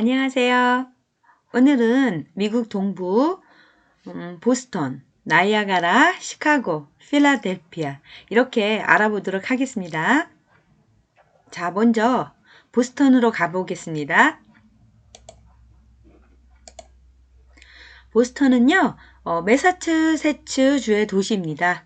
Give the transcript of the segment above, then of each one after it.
안녕하세요. 오늘은 미국 동부 보스턴, 나이아가라, 시카고, 필라델피아 이렇게 알아보도록 하겠습니다. 자, 먼저 보스턴으로 가보겠습니다. 보스턴은요, 매사추세츠 주의 도시입니다.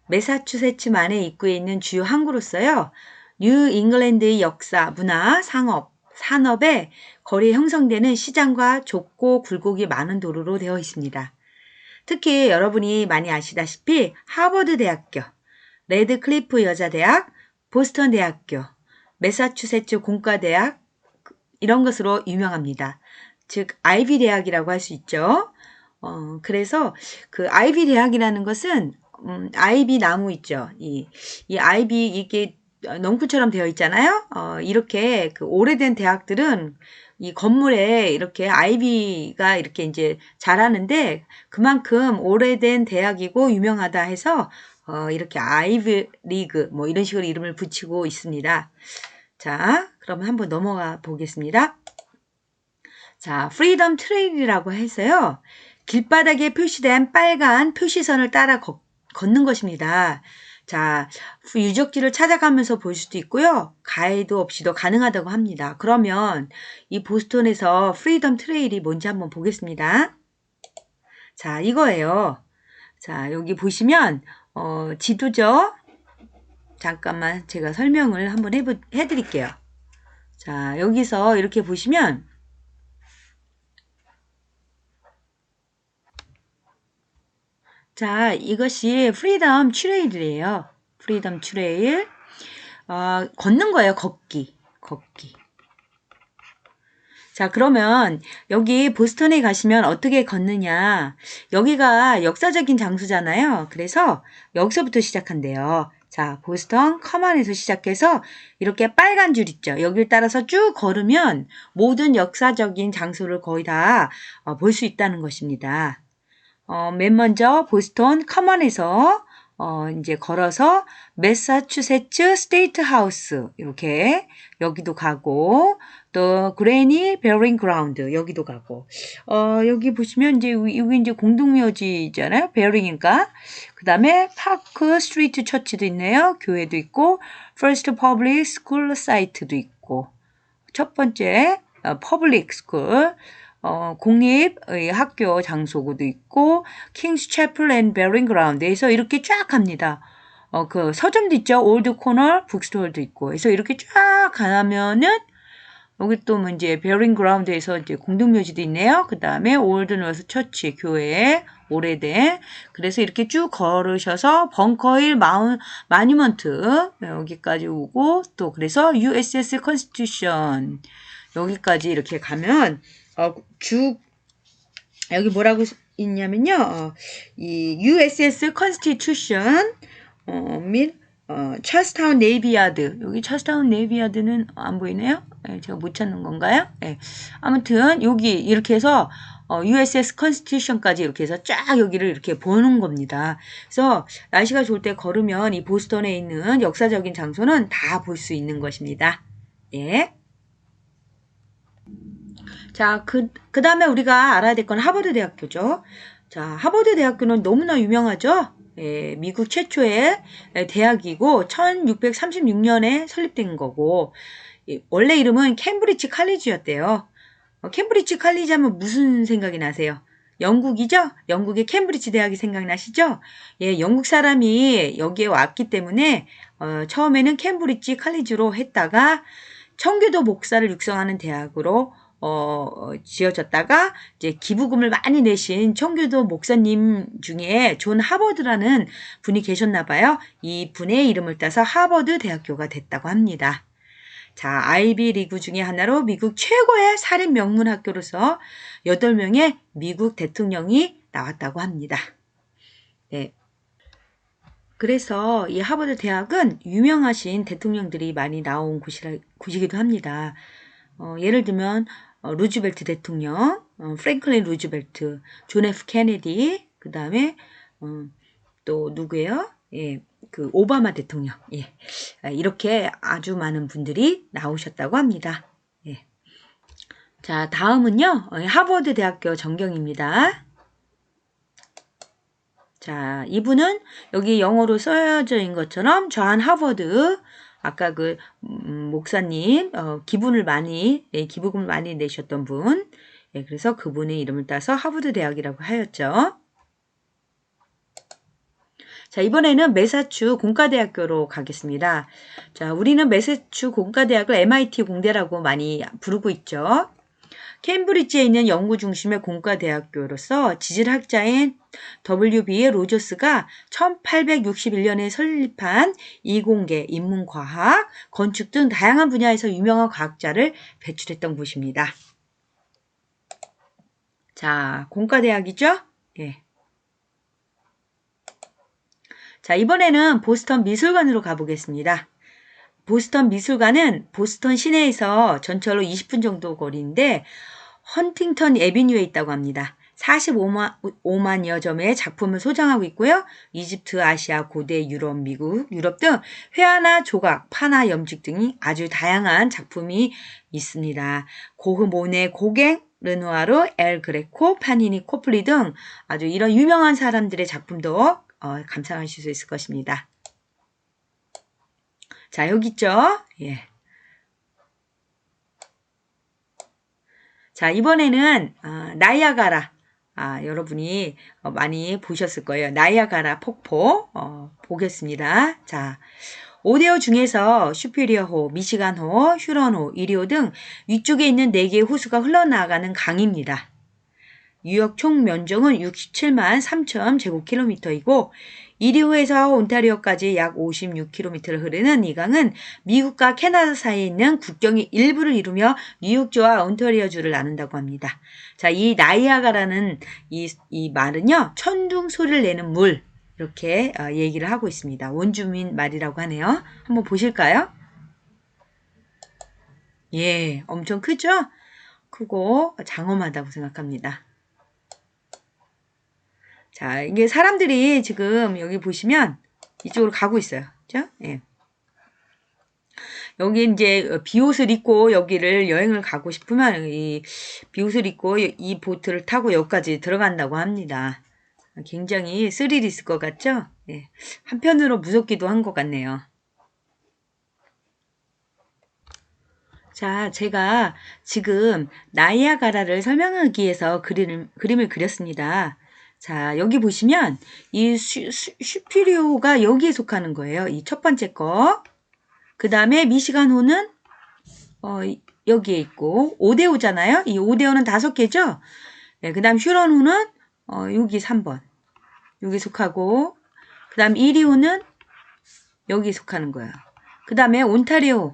매사추세츠만의 입구에 있는 주요 항구로서요, 뉴 잉글랜드의 역사, 문화, 산업에 거리에 형성되는 시장과 좁고 굴곡이 많은 도로로 되어 있습니다. 특히 여러분이 많이 아시다시피 하버드 대학교, 레드클리프 여자대학, 보스턴 대학교, 매사추세츠 공과대학 이런 것으로 유명합니다. 즉 아이비 대학이라고 할 수 있죠. 그래서 그 아이비 대학이라는 것은 아이비 나무 있죠. 이 아이비 이게 넝쿨처럼 되어 있잖아요. 이렇게 그 오래된 대학들은 이 건물에 이렇게 아이비가 이렇게 이제 자라는데 그만큼 오래된 대학이고 유명하다 해서 이렇게 아이비 리그 뭐 이런 식으로 이름을 붙이고 있습니다. 자, 그러면 한번 넘어가 보겠습니다. 자, 프리덤 트레일이라고 해서요. 길바닥에 표시된 빨간 표시선을 따라 걷는 것입니다. 자, 유적지를 찾아가면서 볼 수도 있고요. 가이드 없이도 가능하다고 합니다. 그러면 이 보스턴에서 프리덤 트레일이 뭔지 한번 보겠습니다. 자, 이거예요. 자, 여기 보시면 지도죠. 잠깐만 제가 설명을 한번 해드릴게요. 자, 여기서 이렇게 보시면 자, 이것이 프리덤 트레일이에요. 프리덤 트레일. 걷는 거예요. 걷기. 자, 그러면 여기 보스턴에 가시면 어떻게 걷느냐. 여기가 역사적인 장소잖아요. 그래서 여기서부터 시작한대요. 자, 보스턴 커먼에서 시작해서 이렇게 빨간 줄 있죠. 여기를 따라서 쭉 걸으면 모든 역사적인 장소를 거의 다 볼 수 있다는 것입니다. 맨 먼저 보스턴 커먼에서 이제 걸어서 매사추세츠 스테이트 하우스 이렇게 여기도 가고 또 그레니 베어링 그라운드 여기도 가고 여기 보시면 이제 여기 이제 공동묘지잖아요. 베어링인가? 그다음에 파크 스트리트 처치도 있네요. 교회도 있고 퍼스트 퍼블릭 스쿨 사이트도 있고 첫 번째 퍼블릭 스쿨 공립 학교 장소도 있고 킹스 채플 앤 베어링 그라운드에서 이렇게 쫙 갑니다. 그 서점도 있죠. 올드 코너 북스토어도 있고. 그래서 이렇게 쫙 가면은 여기 또 뭐 이제 베어링 그라운드에서 이제 공동묘지도 있네요. 그 다음에 올드 노스 처치 교회 오래된 그래서 이렇게 쭉 걸으셔서 벙커힐 마뉴먼트 여기까지 오고 또 그래서 USS 컨스티튜션 여기까지 이렇게 가면 여기 뭐라고 있냐면요. 이 USS 컨스티튜션 및 찰스타운 네이비야드 여기 찰스타운 네이비야드는 안 보이네요. 네, 제가 못 찾는 건가요? 네. 아무튼 여기 이렇게 해서 USS 컨스티튜션까지 이렇게 해서 쫙 여기를 이렇게 보는 겁니다. 그래서 날씨가 좋을 때 걸으면 이 보스턴에 있는 역사적인 장소는 다 볼 수 있는 것입니다. 예. 자, 그 다음에 우리가 알아야 될 건 하버드 대학교죠. 자, 하버드 대학교는 너무나 유명하죠. 예, 미국 최초의 대학이고 1636년에 설립된 거고 원래 이름은 캠브리지 칼리지였대요. 캠브리지 칼리지 하면 무슨 생각이 나세요? 영국이죠? 영국의 캠브리지 대학이 생각나시죠? 예, 영국 사람이 여기에 왔기 때문에 처음에는 캠브리지 칼리지로 했다가 청교도 목사를 육성하는 대학으로 지어졌다가 이제 기부금을 많이 내신 청교도 목사님 중에 존 하버드라는 분이 계셨나 봐요. 이 분의 이름을 따서 하버드 대학교가 됐다고 합니다. 자, 아이비 리그 중에 하나로 미국 최고의 사립 명문 학교로서 8명의 미국 대통령이 나왔다고 합니다. 네. 그래서 이 하버드 대학은 유명하신 대통령들이 많이 나온 곳이기도 합니다. 예를 들면 루즈벨트 대통령, 프랭클린 루즈벨트, 존 F 케네디, 그 다음에 또 누구예요? 예, 그 오바마 대통령. 예, 이렇게 아주 많은 분들이 나오셨다고 합니다. 예. 자, 다음은요. 하버드 대학교 전경입니다. 자, 이분은 여기 영어로 써져 있는 것처럼 존 하버드, 아까 그 목사님 기부금을 많이 내셨던 분. 예, 그래서 그분의 이름을 따서 하버드 대학이라고 하였죠. 자, 이번에는 매사추 공과대학교로 가겠습니다. 자, 우리는 매사추 공과대학을 MIT 공대라고 많이 부르고 있죠. 케임브리지에 있는 연구 중심의 공과대학교로서 지질학자인 W.B. 로저스가 1861년에 설립한 이공계, 인문과학, 건축 등 다양한 분야에서 유명한 과학자를 배출했던 곳입니다. 자, 공과대학이죠? 예. 자, 이번에는 보스턴 미술관으로 가보겠습니다. 보스턴 미술관은 보스턴 시내에서 전철로 20분 정도 거리인데 헌팅턴 애비뉴에 있다고 합니다. 45만여 점의 작품을 소장하고 있고요. 이집트, 아시아, 고대, 유럽, 미국, 유럽 등 회화나 조각, 파나 염직 등이 아주 다양한 작품이 있습니다. 고흐, 모네, 고갱, 르누아르, 엘 그레코, 파니니, 코플리 등 아주 이런 유명한 사람들의 작품도 감상하실 수 있을 것입니다. 자, 여기 있죠? 예. 자, 이번에는 나이아가라. 여러분이 많이 보셨을 거예요. 나이아가라 폭포 보겠습니다. 자, 오데오 중에서 슈피리어호, 미시간호, 휴런호, 이리호 등 위쪽에 있는 4개의 호수가 흘러나가는 강입니다. 유역 총 면적은 67만 3천 제곱킬로미터이고 이리호에서 온타리오까지 약 56km를 흐르는 이 강은 미국과 캐나다 사이에 있는 국경의 일부를 이루며 뉴욕주와 온타리오주를 나눈다고 합니다. 자, 이 나이아가라는 이 말은요, 천둥 소리를 내는 물 이렇게 얘기를 하고 있습니다. 원주민 말이라고 하네요. 한번 보실까요? 예, 엄청 크죠? 크고 장엄하다고 생각합니다. 자, 이게 사람들이 지금 여기 보시면 이쪽으로 가고 있어요. 그죠? 예. 여기 이제 비옷을 입고 여기를 여행을 가고 싶으면 이 비옷을 입고 이 보트를 타고 여기까지 들어간다고 합니다. 굉장히 스릴 있을 것 같죠? 예. 한편으로 무섭기도 한 것 같네요. 자, 제가 지금 나이아가라를 설명하기 위해서 그림을 그렸습니다. 자, 여기 보시면 이 슈피리오가 여기에 속하는 거예요. 이 첫 번째 거. 그 다음에 미시간호는 여기에 있고 오데오잖아요. 이 오데오는 5개죠. 네, 그 다음 휴런호는 여기 3번. 여기 속하고 그 다음 이리호는 여기 속하는 거예요. 그 다음에 온타리오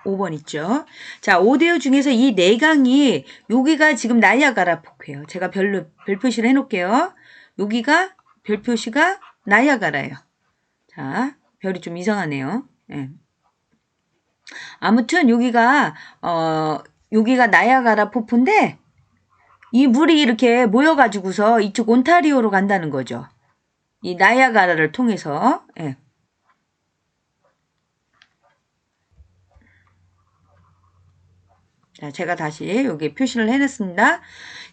5번 있죠. 자, 오데오 중에서 이 4강이 여기가 지금 나이아가라 폭포예요. 제가 별 표시를 해놓을게요. 여기가 별 표시가 나이아가라예요. 자, 별이 좀 이상하네요. 예. 아무튼 여기가 나이아가라 폭포인데 이 물이 이렇게 모여가지고서 이쪽 온타리오로 간다는 거죠. 이 나이아가라를 통해서. 예. 자, 제가 다시 여기 표시를 해놨습니다.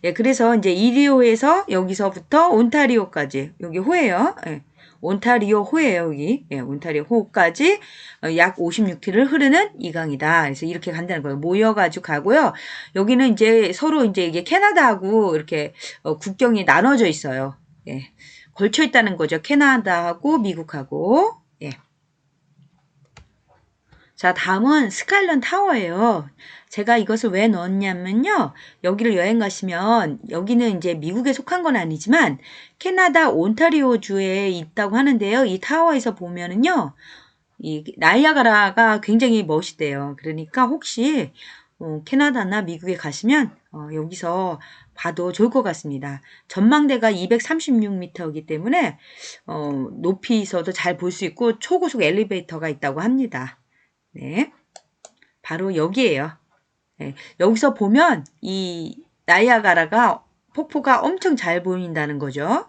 예, 그래서 이제 이리오에서 여기서부터 온타리오까지 여기 호예요. 예, 온타리오 호예요, 여기. 예, 온타리오 호까지 약 56km를 흐르는 이 강이다. 그래서 이렇게 간다는 거예요. 모여가지고 가고요. 여기는 이제 서로 이제 이게 캐나다하고 이렇게 국경이 나눠져 있어요. 예, 걸쳐 있다는 거죠. 캐나다하고 미국하고. 예. 자, 다음은 스카일런 타워예요. 제가 이것을 왜 넣었냐면요. 여기를 여행 가시면 여기는 이제 미국에 속한 건 아니지만 캐나다 온타리오주에 있다고 하는데요. 이 타워에서 보면은요. 이 나이아가라가 굉장히 멋있대요. 그러니까 혹시 캐나다나 미국에 가시면 여기서 봐도 좋을 것 같습니다. 전망대가 236m이기 때문에 높이서도 잘 볼 수 있고 초고속 엘리베이터가 있다고 합니다. 네, 바로 여기에요. 네, 여기서 보면 이 나이아가라가 폭포가 엄청 잘 보인다는 거죠.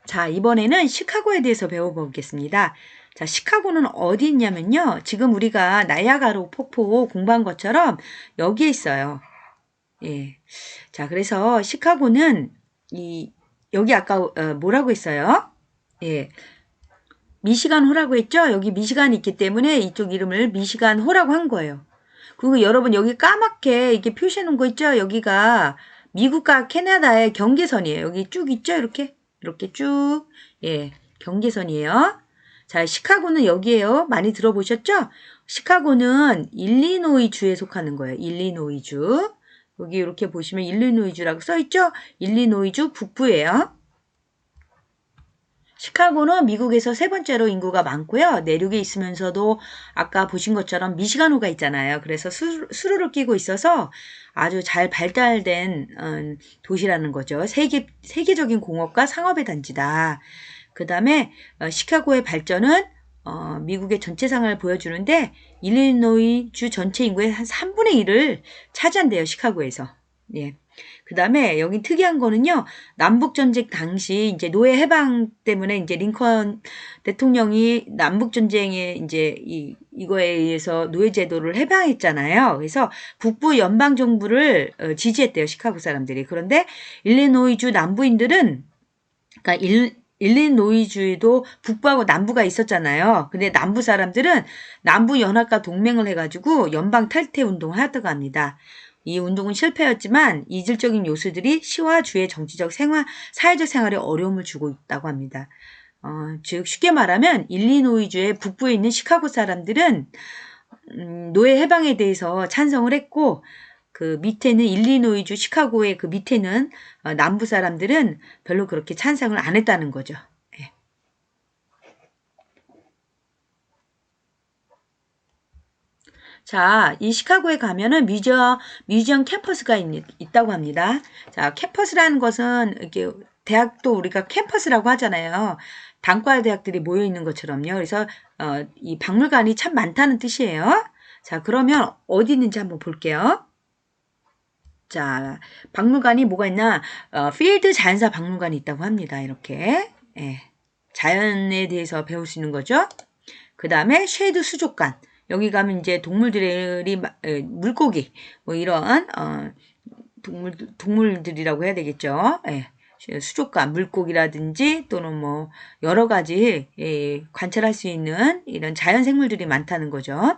자, 이번에는 시카고에 대해서 배워보겠습니다. 자, 시카고는 어디 있냐면요. 지금 우리가 나이아가라 폭포 공부한 것처럼 여기에 있어요. 예. 자, 그래서 시카고는 여기 아까 뭐라고 했어요? 예. 미시간호라고 했죠? 여기 미시간이 있기 때문에 이쪽 이름을 미시간호라고 한 거예요. 그리고 여러분 여기 까맣게 이렇게 표시해 놓은 거 있죠? 여기가 미국과 캐나다의 경계선이에요. 여기 쭉 있죠? 이렇게 쭉. 예. 경계선이에요. 자, 시카고는 여기에요. 많이 들어보셨죠? 시카고는 일리노이주에 속하는 거예요. 일리노이주. 여기 이렇게 보시면 일리노이주라고 써있죠? 일리노이주 북부예요. 시카고는 미국에서 세 번째로 인구가 많고요. 내륙에 있으면서도 아까 보신 것처럼 미시간호가 있잖아요. 그래서 수로를 끼고 있어서 아주 잘 발달된 도시라는 거죠. 세계적인 공업과 상업의 단지다. 그 다음에 시카고의 발전은 미국의 전체 상을 보여주는데 일리노이 주 전체 인구의 한 3분의 1을 차지한대요. 시카고에서. 예. 그 다음에 여기 특이한 거는요, 남북전쟁 당시 이제 노예 해방 때문에 이제 링컨 대통령이 남북전쟁에 이제 이거에 의해서 노예제도를 해방했잖아요. 그래서 북부 연방정부를 지지했대요, 시카고 사람들이. 그런데 일리노이주 남부인들은, 그러니까 일리노이주에도 북부하고 남부가 있었잖아요. 근데 남부 사람들은 남부 연합과 동맹을 해가지고 연방 탈퇴 운동을 하였다고 합니다. 이 운동은 실패였지만 이질적인 요소들이 시와 주의 정치적 생활, 사회적 생활에 어려움을 주고 있다고 합니다. 즉 쉽게 말하면 일리노이주의 북부에 있는 시카고 사람들은 노예 해방에 대해서 찬성을 했고 그 밑에는 일리노이주 시카고의 그 밑에는 남부 사람들은 별로 그렇게 찬성을 안 했다는 거죠. 예. 자, 이 시카고에 가면은 뮤지엄 캠퍼스가 있다고 합니다. 자, 캠퍼스라는 것은 이렇게 대학도 우리가 캠퍼스라고 하잖아요. 단과 대학들이 모여 있는 것처럼요. 그래서 이 박물관이 참 많다는 뜻이에요. 자, 그러면 어디 있는지 한번 볼게요. 자, 박물관이 뭐가 있나? 필드 자연사 박물관이 있다고 합니다. 이렇게. 예. 자연에 대해서 배울 수 있는 거죠. 그 다음에 쉐이드 수족관. 여기 가면 이제 동물들이, 물고기, 뭐 이런, 동물들이라고 해야 되겠죠. 예. 수족관, 물고기라든지 또는 뭐 여러 가지 관찰할 수 있는 이런 자연 생물들이 많다는 거죠.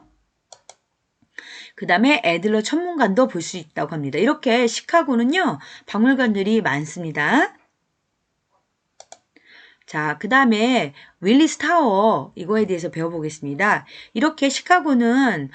그 다음에 애들러 천문관도 볼 수 있다고 합니다. 이렇게 시카고는요, 박물관들이 많습니다. 자, 그 다음에 윌리스 타워, 이거에 대해서 배워보겠습니다. 이렇게 시카고는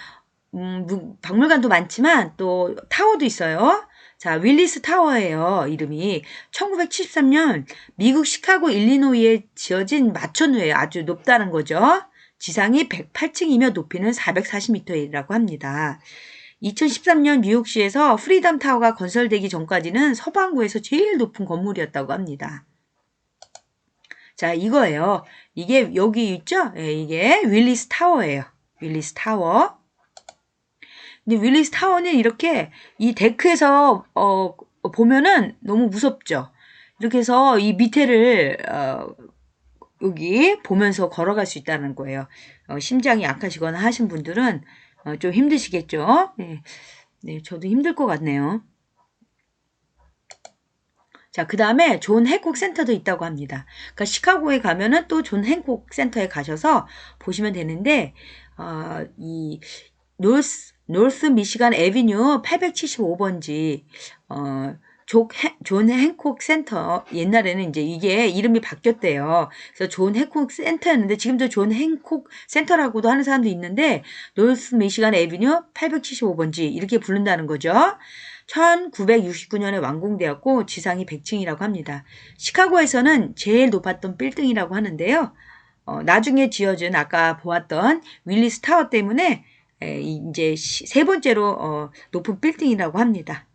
박물관도 많지만 또 타워도 있어요. 자, 윌리스 타워예요. 이름이 1973년 미국 시카고 일리노이에 지어진 마천루예요. 아주 높다는 거죠. 지상이 108층이며 높이는 440m이라고 합니다. 2013년 뉴욕시에서 프리덤 타워가 건설되기 전까지는 서반구에서 제일 높은 건물이었다고 합니다. 자, 이거예요. 이게 여기 있죠? 예, 이게 윌리스 타워예요. 윌리스 타워. 근데 윌리스 타워는 이렇게 이 데크에서 보면은 너무 무섭죠. 이렇게 해서 이 밑에를 여기 보면서 걸어갈 수 있다는 거예요. 심장이 약하시거나 하신 분들은 좀 힘드시겠죠. 네. 네, 저도 힘들 것 같네요. 자, 그 다음에 존 행콕 센터도 있다고 합니다. 그러니까 시카고에 가면은 또 존 행콕 센터에 가셔서 보시면 되는데, 이 노스 미시간 애비뉴 875번지, 존 행콕 센터, 옛날에는 이제 이게 이름이 바뀌었대요. 그래서 존 행콕 센터였는데, 지금도 존 행콕 센터라고도 하는 사람도 있는데, 노스 미시간 애비뉴 875번지, 이렇게 부른다는 거죠. 1969년에 완공되었고 지상이 100층이라고 합니다. 시카고에서는 제일 높았던 빌딩이라고 하는데요. 나중에 지어진 아까 보았던 윌리스 타워 때문에 이제 세 번째로 높은 빌딩이라고 합니다.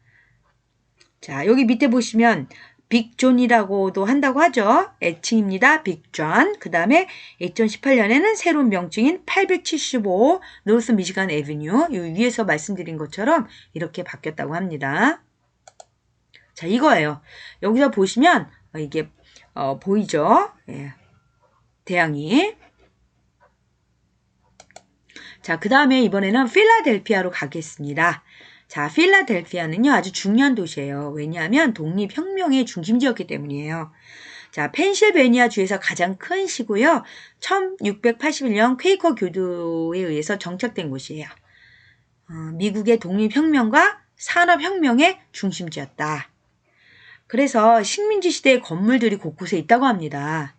자, 여기 밑에 보시면 빅존이라고도 한다고 하죠. 애칭입니다. 빅존. 그 다음에 2018년에는 새로운 명칭인 875 노스 미시간 애비뉴 위에서 말씀드린 것처럼 이렇게 바뀌었다고 합니다. 자, 이거예요. 여기서 보시면 이게 보이죠? 예. 태양이. 자, 그 다음에 이번에는 필라델피아로 가겠습니다. 자, 필라델피아는요, 아주 중요한 도시예요. 왜냐하면 독립혁명의 중심지였기 때문이에요. 자, 펜실베니아 주에서 가장 큰 시고요. 1681년 퀘이커 교도에 의해서 정착된 곳이에요. 미국의 독립혁명과 산업혁명의 중심지였다. 그래서 식민지 시대의 건물들이 곳곳에 있다고 합니다.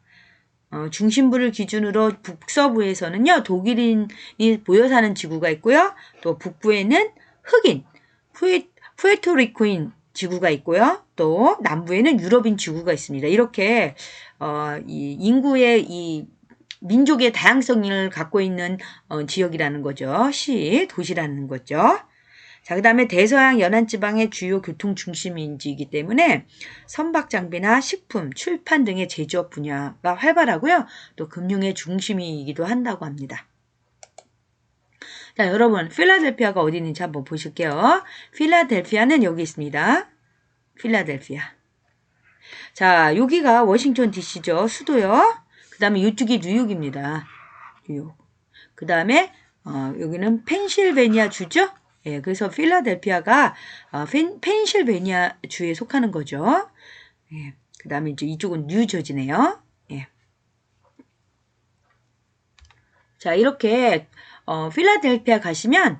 중심부를 기준으로 북서부에서는요, 독일인이 모여 사는 지구가 있고요. 또 북부에는 흑인, 푸에르토리코인 지구가 있고요. 또 남부에는 유럽인 지구가 있습니다. 이렇게 이 인구의 이 민족의 다양성을 갖고 있는 지역이라는 거죠. 도시라는 거죠. 자, 그 다음에 대서양 연안지방의 주요 교통 중심지이기 때문에 선박장비나 식품, 출판 등의 제조업 분야가 활발하고요. 또 금융의 중심이기도 한다고 합니다. 자, 여러분, 필라델피아가 어디 있는지 한번 보실게요. 필라델피아는 여기 있습니다. 필라델피아. 자, 여기가 워싱턴 DC죠. 수도요. 그 다음에 이쪽이 뉴욕입니다. 뉴욕. 그 다음에 여기는 펜실베니아 주죠. 예, 그래서 필라델피아가 펜실베니아 주에 속하는 거죠. 예, 그 다음에 이제 이쪽은 뉴저지네요. 예. 자, 이렇게 필라델피아 가시면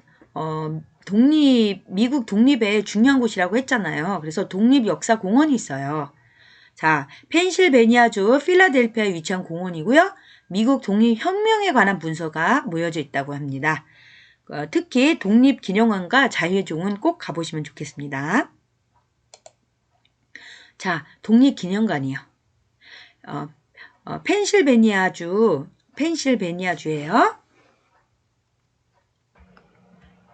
미국 독립의 중요한 곳이라고 했잖아요. 그래서 독립역사공원이 있어요. 자, 펜실베니아주 필라델피아에 위치한 공원이고요. 미국 독립혁명에 관한 문서가 모여져 있다고 합니다. 특히 독립기념관과 자유의 종은 꼭 가보시면 좋겠습니다. 자, 독립기념관이요. 펜실베니아주예요.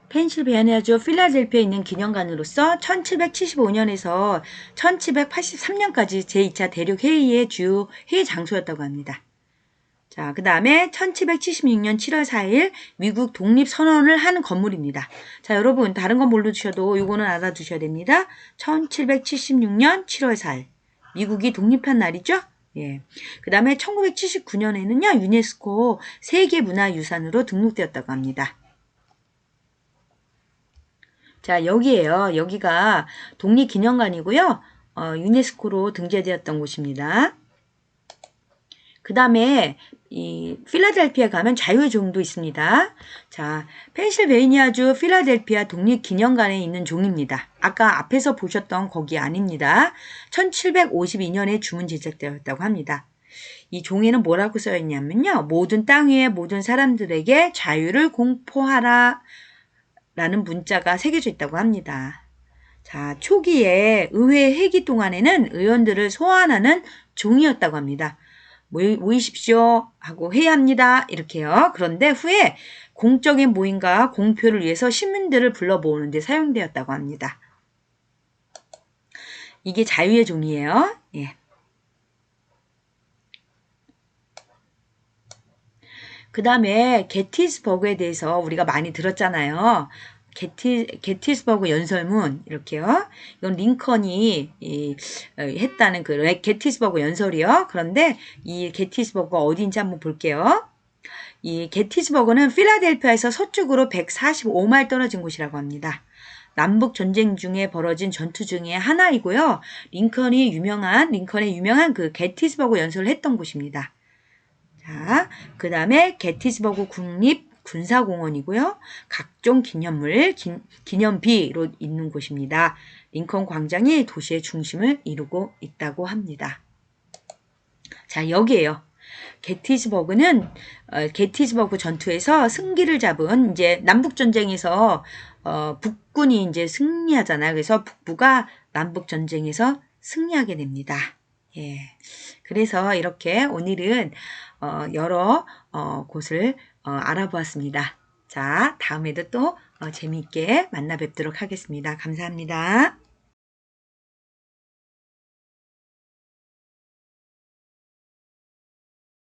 펜실베니아주 필라델피아에 있는 기념관으로서 1775년에서 1783년까지 제2차 대륙회의의 주요 회의 장소였다고 합니다. 자, 그 다음에 1776년 7월 4일 미국 독립선언을 한 건물입니다. 자, 여러분 다른 건 모르셔도 이거는 알아두셔야 됩니다. 1776년 7월 4일 미국이 독립한 날이죠. 예. 그 다음에 1979년에는요 유네스코 세계문화유산으로 등록되었다고 합니다. 자, 여기에요. 여기가 독립기념관이고요. 유네스코로 등재되었던 곳입니다. 그 다음에 이 필라델피아 가면 자유의 종도 있습니다. 자, 펜실베니아주 필라델피아 독립기념관에 있는 종입니다. 아까 앞에서 보셨던 거기 아닙니다. 1752년에 주문 제작되었다고 합니다. 이 종에는 뭐라고 써 있냐면요. 모든 땅 위의 모든 사람들에게 자유를 공포하라 라는 문자가 새겨져 있다고 합니다. 자, 초기에 의회 회기 동안에는 의원들을 소환하는 종이었다고 합니다. 모이십시오 하고 회의합니다. 이렇게요. 그런데 후에 공적인 모임과 공표를 위해서 시민들을 불러 모으는 데 사용되었다고 합니다. 이게 자유의 종이에요. 예. 그 다음에 게티스버그에 대해서 우리가 많이 들었잖아요. 게티스버그 연설문 이렇게요. 이건 링컨이 했다는 그 게티스버그 연설이요. 그런데 이 게티스버그가 어디인지 한번 볼게요. 이 게티스버그는 필라델피아에서 서쪽으로 145마일 떨어진 곳이라고 합니다. 남북 전쟁 중에 벌어진 전투 중에 하나이고요. 링컨의 유명한 그 게티스버그 연설을 했던 곳입니다. 자, 그 다음에 게티스버그 군사공원이고요. 각종 기념물, 기념비로 있는 곳입니다. 링컨 광장이 도시의 중심을 이루고 있다고 합니다. 자, 여기에요. 게티스버그 전투에서 승기를 잡은 이제 남북전쟁에서 북군이 이제 승리하잖아요. 그래서 북부가 남북전쟁에서 승리하게 됩니다. 예. 그래서 이렇게 오늘은 여러 곳을 알아보았습니다. 자, 다음에도 또 재미있게 만나 뵙도록 하겠습니다. 감사합니다.